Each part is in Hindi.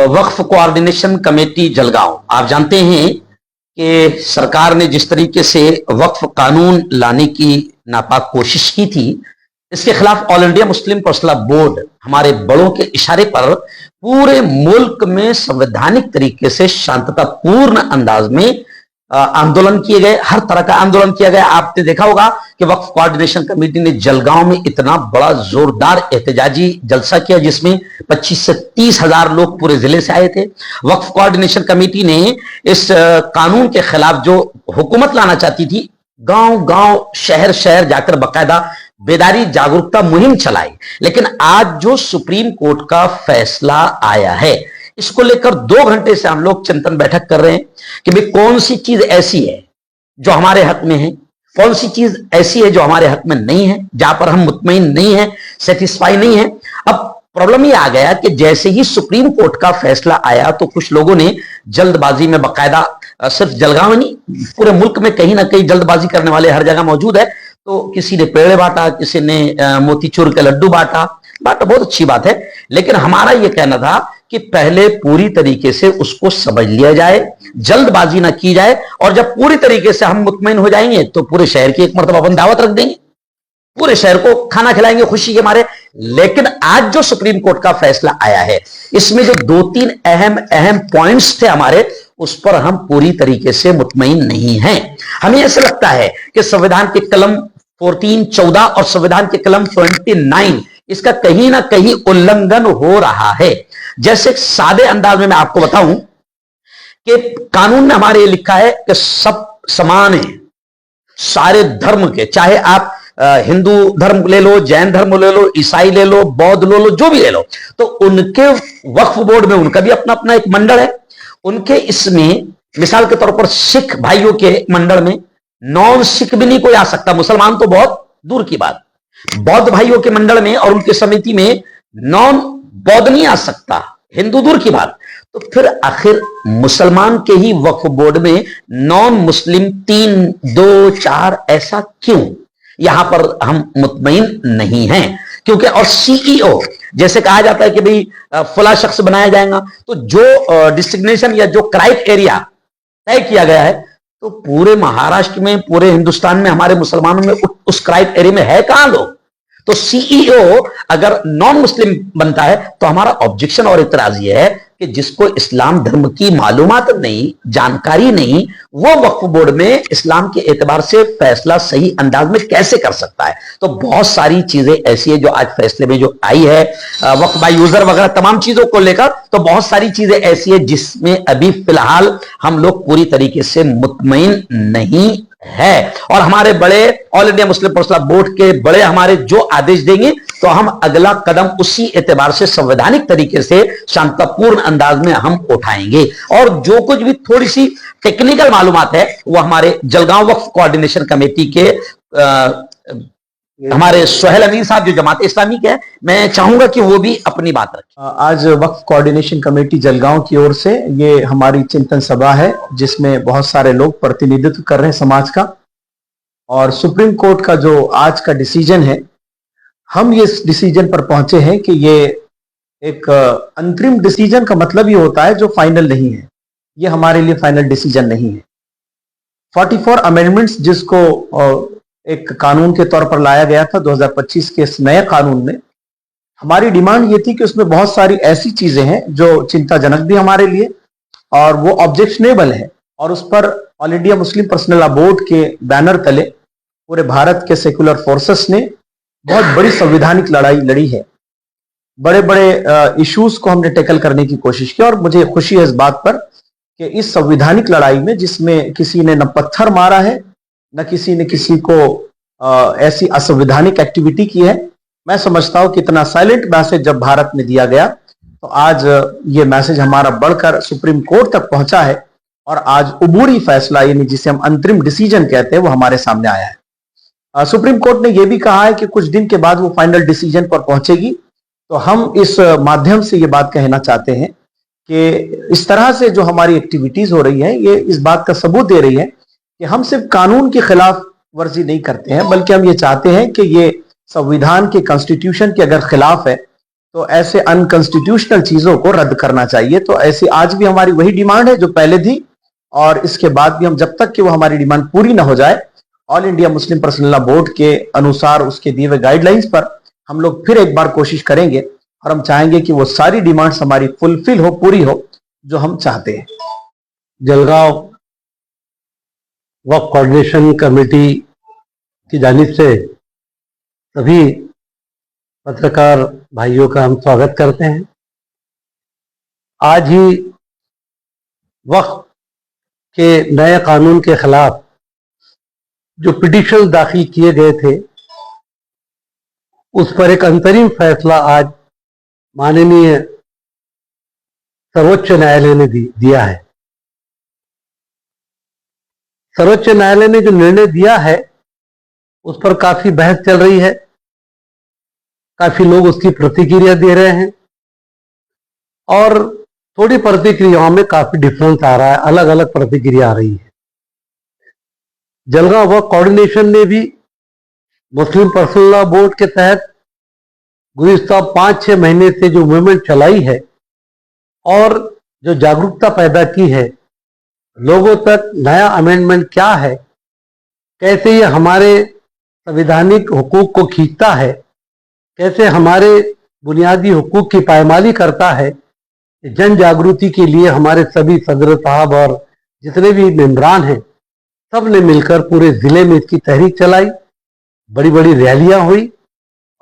वक्फ कोऑर्डिनेशन कमेटी जलगांव, आप जानते हैं कि सरकार ने जिस तरीके से वक्फ कानून लाने की नापाक कोशिश की थी, इसके खिलाफ all India Muslim personal board हमारे बड़ों के इशारे पर पूरे मुल्क में संवैधानिक तरीके से शांततापूर्ण अंदाज में आंदोलन किए गए। हर तरह का आंदोलन किया गया। आपने देखा होगा कि वक्फ कोऑर्डिनेशन कमेटी ने जलगांव में इतना बड़ा जोरदार एहतजाजी जलसा किया जिसमें 25 से 30 हजार लोग पूरे जिले से आए थे। वक्फ कोऑर्डिनेशन कमेटी ने इस कानून के खिलाफ जो हुकूमत लाना चाहती थी, गांव गांव शहर शहर जाकर बाकायदा बेदारी जागरूकता मुहिम चलाई। लेकिन आज जो सुप्रीम कोर्ट का फैसला आया है, इसको लेकर 2 घंटे से हम लोग चिंतन बैठक कर रहे हैं कि भाई कौन सी चीज ऐसी है जो हमारे हक में है, कौन सी चीज ऐसी है जो हमारे हक में नहीं है, जहां पर हम मुतमईन नहीं है, सेटिस्फाई नहीं है। अब प्रॉब्लम ये आ गया कि जैसे ही सुप्रीम कोर्ट का फैसला आया तो कुछ लोगों ने जल्दबाजी में बाकायदा, सिर्फ जलगांव नहीं पूरे मुल्क में कहीं ना कहीं जल्दबाजी करने वाले हर जगह मौजूद है, तो किसी ने पेड़े बांटा, किसी ने मोतीचूर के लड्डू बांटा, बहुत अच्छी बात है। लेकिन हमारा यह कहना था कि पहले पूरी तरीके से उसको समझ लिया जाए, जल्दबाजी ना की जाए, और जब पूरी तरीके से हम मुतमईन हो जाएंगे तो पूरे शहर की एक मरतबा अपन दावत रख देंगे, पूरे शहर को खाना खिलाएंगे खुशी के मारे। लेकिन आज जो सुप्रीम कोर्ट का फैसला आया है, इसमें जो 2-3 अहम पॉइंट्स थे हमारे, उस पर हम पूरी तरीके से मुतमईन नहीं हैं। हमें ऐसा लगता है कि संविधान के कलम 14 और संविधान के कलम 29 इसका कहीं ना कहीं उल्लंघन हो रहा है। जैसे सादे अंदाज में मैं आपको बताऊं कि कानून में हमारे लिखा है कि सब समान है सारे धर्म के, चाहे आप हिंदू धर्म ले लो, जैन धर्म ले लो, ईसाई ले लो, बौद्ध ले लो, जो भी ले लो, तो उनके वक्फ बोर्ड में उनका भी अपना अपना एक मंडल है। उनके इसमें मिसाल के तौर पर सिख भाइयों के मंडल में नॉन सिख भी नहीं कोई आ सकता, मुसलमान तो बहुत दूर की बात। बौद्ध भाइयों के मंडल में और उनके समिति में नॉन बौद्ध नहीं आ सकता, हिंदू दूर की बात। तो फिर आखिर मुसलमान के ही वक्फ बोर्ड में नॉन मुस्लिम 3, 2, 4 ऐसा क्यों? यहां पर हम मुतमईन नहीं हैं, क्योंकि और सीईओ जैसे कहा जाता है कि भाई फला शख्स बनाया जाएगा, तो जो डिसिग्नेशन या जो क्राइटेरिया तय किया गया है, तो पूरे महाराष्ट्र में, पूरे हिंदुस्तान में हमारे मुसलमानों में उस क्राइटेरिया में है कहां लोग? तो सीईओ अगर नॉन मुस्लिम बनता है तो हमारा ऑब्जेक्शन और इतराज यह है कि जिसको इस्लाम धर्म की मालूमात नहीं, जानकारी नहीं, वो वक्फ बोर्ड में इस्लाम के एतबार से फैसला सही अंदाज में कैसे कर सकता है? तो बहुत सारी चीजें ऐसी है जो आज फैसले में जो आई है, वक्फ बाय यूजर वगैरह तमाम चीजों को लेकर, तो बहुत सारी चीजें ऐसी है जिसमें अभी फिलहाल हम लोग पूरी तरीके से मुतमईन नहीं है। और हमारे बड़े all India Muslim personal board के बड़े हमारे जो आदेश देंगे, तो हम अगला कदम उसी एतबार से संवैधानिक तरीके से शांतिपूर्ण अंदाज में हम उठाएंगे। और जो कुछ भी थोड़ी सी टेक्निकल मालूमात है वो हमारे जलगांव वक्फ कोऑर्डिनेशन कमेटी के हमारे सोहेल अमीर साहब जो जमात इस्लामी के हैं, मैं चाहूंगा कि वो भी अपनी बात रखें। आज वक्फ कोऑर्डिनेशन कमेटी जलगांव की ओर से ये हमारी चिंतन सभा है, जिसमें बहुत सारे लोग प्रतिनिधित्व कर रहे हैं समाज का। और सुप्रीम कोर्ट का जो आज का डिसीजन है, हम ये डिसीजन पर पहुंचे हैं कि ये एक अंतरिम डिसीजन का मतलब ये होता है जो फाइनल नहीं है। ये हमारे लिए फाइनल डिसीजन नहीं है। 44 अमेंडमेंट्स जिसको एक कानून के तौर पर लाया गया था 2025 के इस नए कानून में, हमारी डिमांड ये थी कि उसमें बहुत सारी ऐसी चीजें हैं जो चिंताजनक भी हमारे लिए और वो ऑब्जेक्शनेबल है, और उस पर all India Muslim personal law board के बैनर तले पूरे भारत के सेकुलर फोर्सेस ने बहुत बड़ी संवैधानिक लड़ाई लड़ी है। बड़े बड़े इश्यूज को हमने टैकल करने की कोशिश की, और मुझे खुशी है इस बात पर कि इस संवैधानिक लड़ाई में, जिसमें किसी ने न पत्थर मारा है, न किसी ने किसी को ऐसी असंवैधानिक एक्टिविटी की है, मैं समझता हूं कि इतना साइलेंट मैसेज जब भारत में दिया गया, तो आज ये मैसेज हमारा बढ़कर सुप्रीम कोर्ट तक पहुंचा है, और आज उबूरी फैसला, यानी जिसे हम अंतरिम डिसीजन कहते हैं, वो हमारे सामने आया है। सुप्रीम कोर्ट ने यह भी कहा है कि कुछ दिन के बाद वो फाइनल डिसीजन पर पहुंचेगी। तो हम इस माध्यम से ये बात कहना चाहते हैं कि इस तरह से जो हमारी एक्टिविटीज हो रही है, ये इस बात का सबूत दे रही है कि हम सिर्फ कानून की खिलाफ वर्जी नहीं करते हैं, बल्कि हम ये चाहते हैं कि ये संविधान के, कॉन्स्टिट्यूशन के अगर खिलाफ है तो ऐसे अनकॉन्स्टिट्यूशनल चीजों को रद्द करना चाहिए। तो ऐसी आज भी हमारी वही डिमांड है जो पहले थी, और इसके बाद भी हम जब तक कि वो हमारी डिमांड पूरी ना हो जाए, all India Muslim personal law board के अनुसार उसके दिए हुए गाइडलाइंस पर हम लोग फिर एक बार कोशिश करेंगे, और हम चाहेंगे कि वो सारी डिमांड्स हमारी फुलफिल हो, पूरी हो, जो हम चाहते हैं। जलगांव वक्फ कोऑर्डिनेशन कमेटी की जानिब से सभी पत्रकार भाइयों का हम स्वागत करते हैं। आज ही वक्फ के नए कानून के खिलाफ जो पिटीशन दाखिल किए गए थे, उस पर एक अंतरिम फैसला आज माननीय सर्वोच्च न्यायालय ने दिया है। सर्वोच्च न्यायालय ने जो निर्णय दिया है उस पर काफी बहस चल रही है, काफी लोग उसकी प्रतिक्रिया दे रहे हैं, और थोड़ी प्रतिक्रियाओं में काफी डिफरेंस आ रहा है, अलग अलग प्रतिक्रिया आ रही है। जलगांव वक्फ कोऑर्डिनेशन ने भी मुस्लिम पर्सनल लॉ बोर्ड के तहत गुज़िश्ता 5-6 महीने से जो मूवमेंट चलाई है और जो जागरूकता पैदा की है लोगों तक, नया अमेंडमेंट क्या है, कैसे ये हमारे संवैधानिक हुकूक को खींचता है, कैसे हमारे बुनियादी हुकूक की पायमाली करता है, जन जागृति के लिए हमारे सभी सदर साहब और जितने भी मेंबरान हैं, सब ने मिलकर पूरे जिले में इसकी तहरीक चलाई, बड़ी बड़ी रैलियां हुई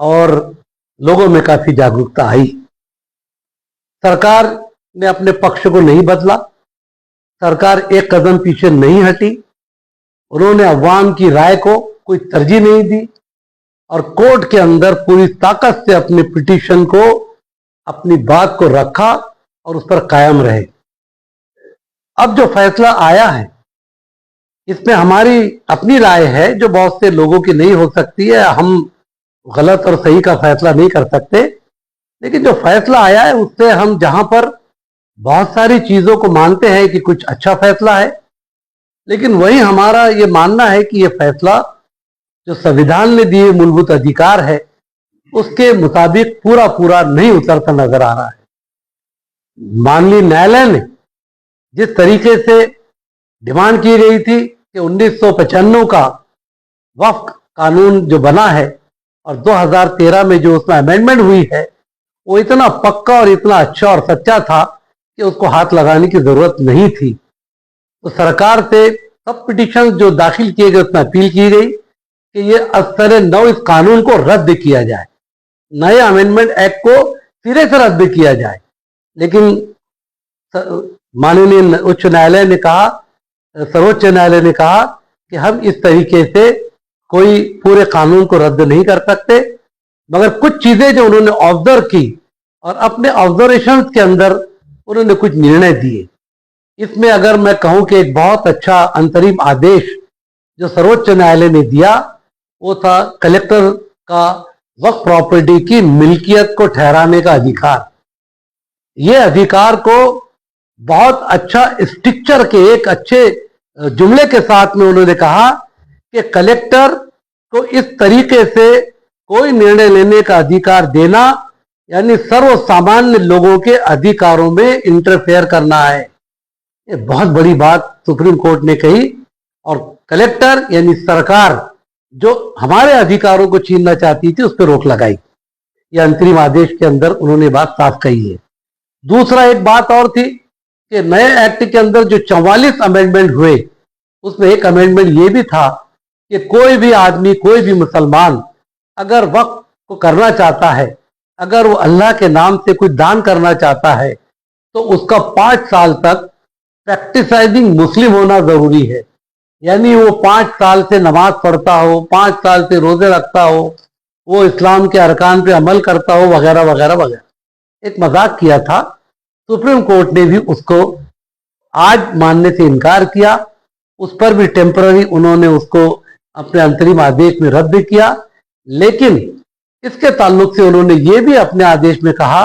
और लोगों में काफी जागरूकता आई। सरकार ने अपने पक्ष को नहीं बदला, सरकार एक कदम पीछे नहीं हटी, उन्होंने अवाम की राय को कोई तरजीह नहीं दी और कोर्ट के अंदर पूरी ताकत से अपने पिटीशन को, अपनी बात को रखा और उस पर कायम रहे। अब जो फैसला आया है इसमें हमारी अपनी राय है जो बहुत से लोगों की नहीं हो सकती है, हम गलत और सही का फैसला नहीं कर सकते, लेकिन जो फैसला आया है उससे हम जहां पर बहुत सारी चीजों को मानते हैं कि कुछ अच्छा फैसला है, लेकिन वही हमारा ये मानना है कि ये फैसला जो संविधान ने दिए मूलभूत अधिकार है उसके मुताबिक पूरा पूरा नहीं उतरता नजर आ रहा है। माननीय न्यायालय ने जिस तरीके से डिमांड की गई थी कि 1995 का वक्फ कानून जो बना है और 2013 में जो उसमें अमेंडमेंट हुई है, वो इतना पक्का और इतना अच्छा और सच्चा था कि उसको हाथ लगाने की जरूरत नहीं थी। तो सरकार से सब पिटीशन जो दाखिल किए गए उसमें अपील की गई कि ये असर नौ इस कानून को रद्द किया जाए, नए अमेंडमेंट एक्ट को सिरे से रद्द किया जाए। लेकिन माननीय उच्च न्यायालय ने कहा, सर्वोच्च न्यायालय ने कहा कि हम इस तरीके से कोई पूरे कानून को रद्द नहीं कर सकते, मगर कुछ चीजें जो उन्होंने ऑब्जर्व की और अपने ऑब्जर्वेशंस के अंदर उन्होंने कुछ निर्णय दिए। इसमें अगर मैं कहूं कि एक बहुत अच्छा अंतरिम आदेश जो सर्वोच्च न्यायालय ने दिया वो था कलेक्टर का वक्फ प्रॉपर्टी की मिल्कियत को ठहराने का अधिकार। ये अधिकार को बहुत अच्छा स्ट्रक्चर के एक अच्छे जुमले के साथ में उन्होंने कहा कि कलेक्टर को इस तरीके से कोई निर्णय लेने का अधिकार देना यानी सर्व सामान्य लोगों के अधिकारों में इंटरफेयर करना है। ये बहुत बड़ी बात सुप्रीम कोर्ट ने कही और कलेक्टर यानी सरकार जो हमारे अधिकारों को छीनना चाहती थी उस पर रोक लगाई। यह अंतरिम आदेश के अंदर उन्होंने बात साफ कही है। दूसरा एक बात और थी कि नए एक्ट के अंदर जो 44 अमेंडमेंट हुए उसमें एक अमेंडमेंट ये भी था कि कोई भी आदमी, कोई भी मुसलमान अगर वक्फ को करना चाहता है, अगर वो अल्लाह के नाम से कुछ दान करना चाहता है तो उसका 5 साल तक प्रैक्टिसाइजिंग मुस्लिम होना जरूरी है। यानी वो 5 साल से नमाज पढ़ता हो, 5 साल से रोजे रखता हो, वो इस्लाम के अरकान पे अमल करता हो, वगैरह वगैरह वगैरह। एक मजाक किया था, सुप्रीम कोर्ट ने भी उसको आज मानने से इनकार किया, उस पर भी टेम्पररी उन्होंने उसको अपने अंतरिम आदेश में रद्द किया। लेकिन इसके ताल्लुक से उन्होंने ये भी अपने आदेश में कहा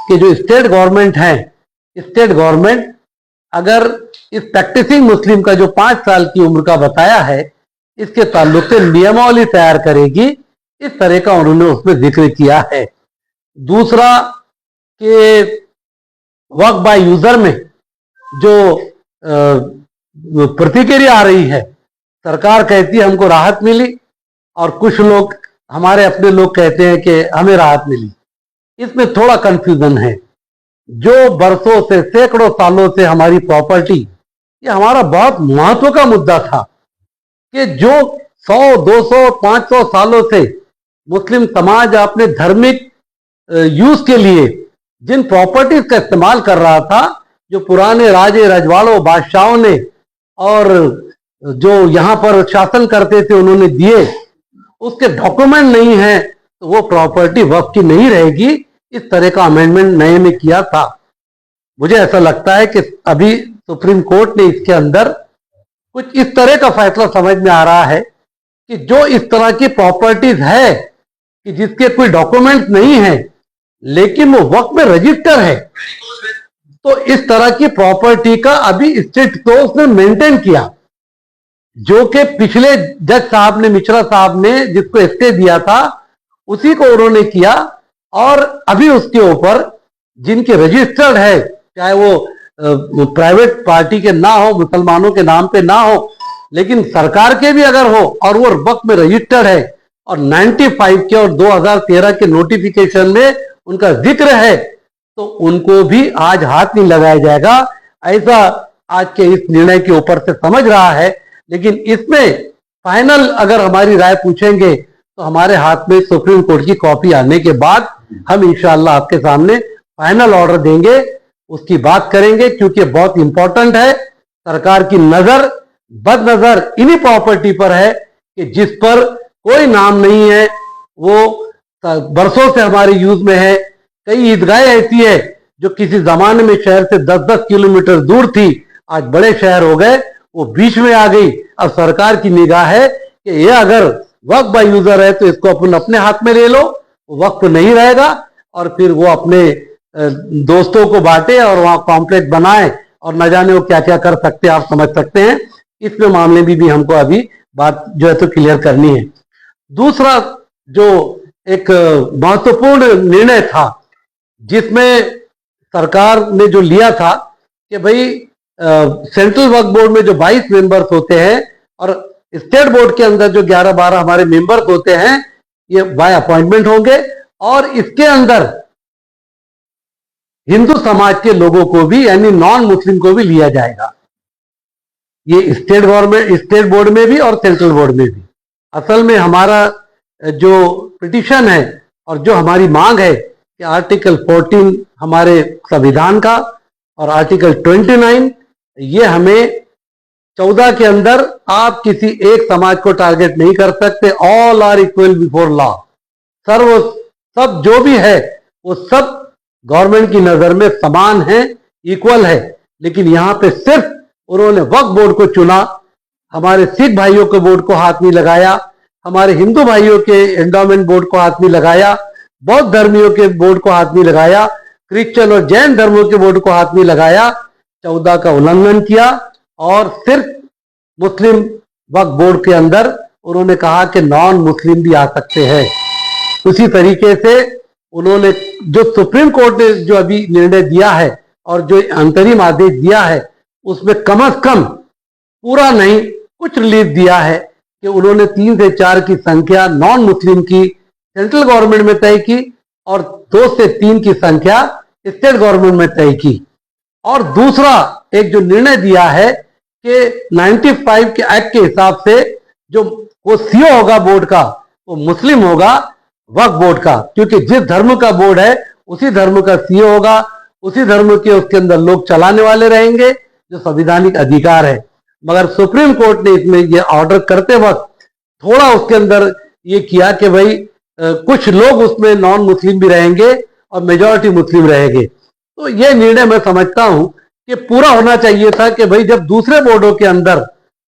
कि जो स्टेट गवर्नमेंट है, स्टेट गवर्नमेंट अगर इस प्रैक्टिसिंग मुस्लिम का जो 5 साल की उम्र का बताया है इसके ताल्लुक से नियमावली तैयार करेगी। इस तरह का उन्होंने उसमें जिक्र किया है। दूसरा कि वक्फ बाय यूजर में जो प्रतिक्रिया आ रही है, सरकार कहती है हमको राहत मिली और कुछ लोग हमारे अपने लोग कहते हैं कि हमें राहत मिली। इसमें थोड़ा कंफ्यूजन है। जो बरसों से, सैकड़ों सालों से हमारी प्रॉपर्टी, ये हमारा बहुत महत्व का मुद्दा था कि जो 100, 200, 500 सालों से मुस्लिम समाज अपने धार्मिक यूज के लिए जिन प्रॉपर्टीज का इस्तेमाल कर रहा था, जो पुराने राजे रजवाड़ों बादशाहों ने और जो यहाँ पर शासन करते थे उन्होंने दिए, उसके डॉक्यूमेंट नहीं है तो वो प्रॉपर्टी वक्फ की नहीं रहेगी। इस तरह का अमेंडमेंट नए में किया था। मुझे ऐसा लगता है कि अभी सुप्रीम कोर्ट ने इसके अंदर कुछ इस तरह का फैसला समझ में आ रहा है कि जो इस तरह की प्रॉपर्टीज है कि जिसके कोई डॉक्यूमेंट नहीं है लेकिन वो वक्त में रजिस्टर है, तो इस तरह की प्रॉपर्टी का अभी स्टेट तो उसने मेंटेन किया, जो कि पिछले जज साहब ने, मिश्रा साहब ने जिसको स्टे दिया था उसी को उन्होंने किया। और अभी उसके ऊपर जिनके रजिस्टर्ड है, चाहे वो प्राइवेट पार्टी के ना हो, मुसलमानों के नाम पे ना हो, लेकिन सरकार के भी अगर हो और वो वक्त में रजिस्टर्ड है और 95 के और 2013 के नोटिफिकेशन में उनका जिक्र है, तो उनको भी आज हाथ नहीं लगाया जाएगा, ऐसा आज के इस निर्णय के ऊपर से समझ रहा है। लेकिन इसमें फाइनल अगर हमारी राय पूछेंगे तो हमारे हाथ में सुप्रीम कोर्ट की कॉपी आने के बाद हम इंशाअल्लाह आपके सामने फाइनल ऑर्डर देंगे, उसकी बात करेंगे, क्योंकि बहुत इंपॉर्टेंट है। सरकार की नजर बदनजर इन्हीं प्रॉपर्टी पर है कि जिस पर कोई नाम नहीं है, वो बरसों से हमारे यूज में है। कई ईदगाहें ऐसी है जो किसी जमाने में शहर से 10-10 किलोमीटर दूर थी, आज बड़े शहर हो गए, वो बीच में आ गई। अब सरकार की निगाह है कि ये अगर वक्फ बाय यूजर है तो इसको अपन अपने हाथ में ले लो, वक्फ नहीं रहेगा, और फिर वो अपने दोस्तों को बांटे और वहां कॉम्प्लेक्स बनाए और न जाने वो क्या क्या कर सकते हैं, आप समझ सकते हैं। इसमें मामले में भी हमको अभी बात जो है तो क्लियर करनी है। दूसरा जो एक महत्वपूर्ण निर्णय था जिसमें सरकार ने जो लिया था कि भाई सेंट्रल वक्फ बोर्ड में जो 22 मेंबर्स होते हैं और स्टेट बोर्ड के अंदर जो 11-12 हमारे मेंबर्स होते हैं, ये बाय अपॉइंटमेंट होंगे और इसके अंदर हिंदू समाज के लोगों को भी, यानी नॉन मुस्लिम को भी लिया जाएगा। ये स्टेट गवर्नमेंट, स्टेट बोर्ड में भी और सेंट्रल बोर्ड में भी। असल में हमारा जो पिटीशन है और जो हमारी मांग है कि आर्टिकल 14 हमारे संविधान का और आर्टिकल 29, ये हमें 14 के अंदर आप किसी एक समाज को टारगेट नहीं कर सकते। All are equal before law, सब जो भी है वो सब गवर्नमेंट की नजर में समान है, इक्वल है। लेकिन यहां पे सिर्फ उन्होंने वक्फ बोर्ड को चुना, हमारे सिख भाइयों के बोर्ड को हाथ नहीं लगाया, हमारे हिंदू भाइयों के एंडोमेंट बोर्ड को हाथ नहीं लगाया, बौद्ध धर्मियों के बोर्ड को हाथ नहीं लगाया, क्रिश्चियन और जैन धर्मों के बोर्ड को हाथ नहीं लगाया। 14 का उल्लंघन किया और सिर्फ मुस्लिम वक्फ बोर्ड के अंदर उन्होंने कहा कि नॉन मुस्लिम भी आ सकते हैं। उसी तरीके से उन्होंने जो सुप्रीम कोर्ट ने जो अभी निर्णय दिया है और जो अंतरिम आदेश दिया है, उसमें कम से कम पूरा नहीं कुछ रिलीफ दिया है कि उन्होंने 3 से 4 की संख्या नॉन मुस्लिम की सेंट्रल गवर्नमेंट में तय की और 2 से 3 की संख्या स्टेट गवर्नमेंट में तय की। और दूसरा एक जो निर्णय दिया है कि 95 के एक्ट के हिसाब से जो वो सीओ होगा बोर्ड का, वो मुस्लिम होगा वक्फ बोर्ड का, क्योंकि जिस धर्म का बोर्ड है उसी धर्म का सीओ होगा, उसी धर्म के उसके अंदर लोग चलाने वाले रहेंगे, जो संवैधानिक अधिकार है। मगर सुप्रीम कोर्ट ने इसमें ये ऑर्डर करते वक्त थोड़ा उसके अंदर ये किया कि भाई कुछ लोग उसमें नॉन मुस्लिम भी रहेंगे और मेजॉरिटी मुस्लिम रहेंगे। तो ये निर्णय मैं समझता हूं कि पूरा होना चाहिए था कि भाई जब दूसरे बोर्डों के अंदर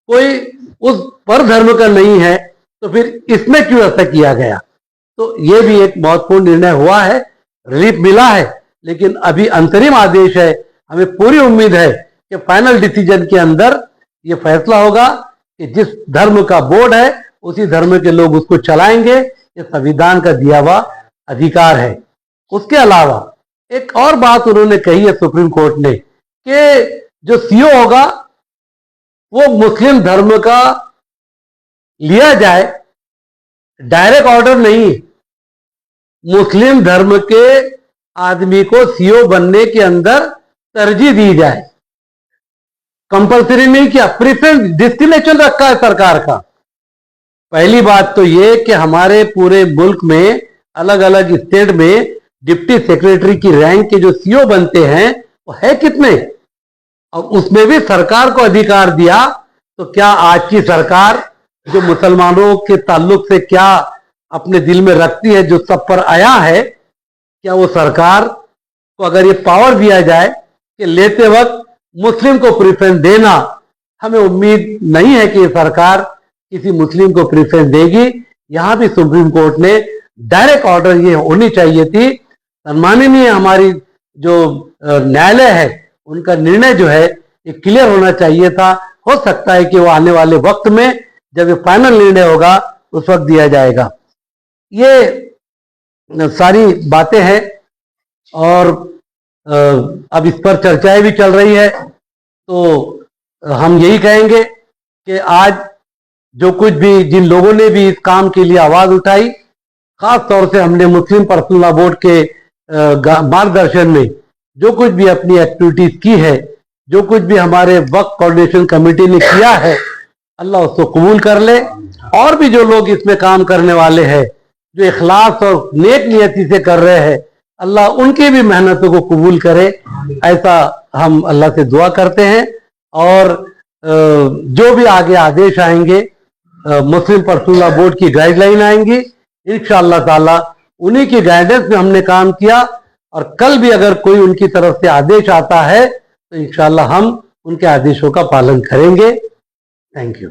कोई उस पर धर्म का नहीं है तो फिर इसमें क्यों ऐसा किया गया। तो ये भी एक महत्वपूर्ण निर्णय हुआ है, रिलीफ मिला है, लेकिन अभी अंतरिम आदेश है। हमें पूरी उम्मीद है कि फाइनल डिसीजन के अंदर ये फैसला होगा कि जिस धर्म का बोर्ड है उसी धर्म के लोग उसको चलाएंगे। ये संविधान का दिया हुआ अधिकार है। उसके अलावा एक और बात उन्होंने कही है सुप्रीम कोर्ट ने कि जो सीओ होगा वो मुस्लिम धर्म का लिया जाए, डायरेक्ट ऑर्डर नहीं, मुस्लिम धर्म के आदमी को सीओ बनने के अंदर तरजीह दी जाए। कंपलसरी नहीं किया, प्रेफरेंस डिस्टिनेशन रखा है सरकार का। पहली बात तो ये कि हमारे पूरे मुल्क में अलग अलग स्टेट में डिप्टी सेक्रेटरी की रैंक के जो सीओ बनते हैं वो है कितने, और उसमें भी सरकार को अधिकार दिया। तो क्या आज की सरकार जो मुसलमानों के ताल्लुक से क्या अपने दिल में रखती है, जो सब पर आया है, क्या वो सरकार को अगर ये पावर दिया जाए कि लेते वक्त मुस्लिम को प्रेफरेंस देना, हमें उम्मीद नहीं है कि ये सरकार किसी मुस्लिम को प्रेफरेंस देगी। यहां भी सुप्रीम कोर्ट ने डायरेक्ट ऑर्डर ये होनी चाहिए थी। सम्माननीय हमारी जो न्यायालय है उनका निर्णय जो है ये क्लियर होना चाहिए था। हो सकता है कि वो आने वाले वक्त में जब ये फाइनल निर्णय होगा उस वक्त दिया जाएगा। ये सारी बातें हैं और अब इस पर चर्चाएं भी चल रही है। तो हम यही कहेंगे कि आज जो कुछ भी जिन लोगों ने भी इस काम के लिए आवाज उठाई, खास तौर से हमने मुस्लिम पर्सनल लॉ बोर्ड के मार्गदर्शन में जो कुछ भी अपनी एक्टिविटीज की है, जो कुछ भी हमारे वक्फ कोऑर्डिनेशन कमेटी ने किया है, अल्लाह उसको कबूल कर ले। और भी जो लोग इसमें काम करने वाले हैं, जो इखलास और नेक नियति से कर रहे हैं, अल्लाह उनकी भी मेहनतों को कबूल करे, ऐसा हम अल्लाह से दुआ करते हैं। और जो भी आगे आदेश आएंगे, मुस्लिम पर्सनल लॉ बोर्ड की गाइडलाइन आएंगी, इंशाअल्लाह ताला उन्हीं की गाइडेंस में हमने काम किया। और कल भी अगर कोई उनकी तरफ से आदेश आता है तो इंशाअल्लाह हम उनके आदेशों का पालन करेंगे। Thank you.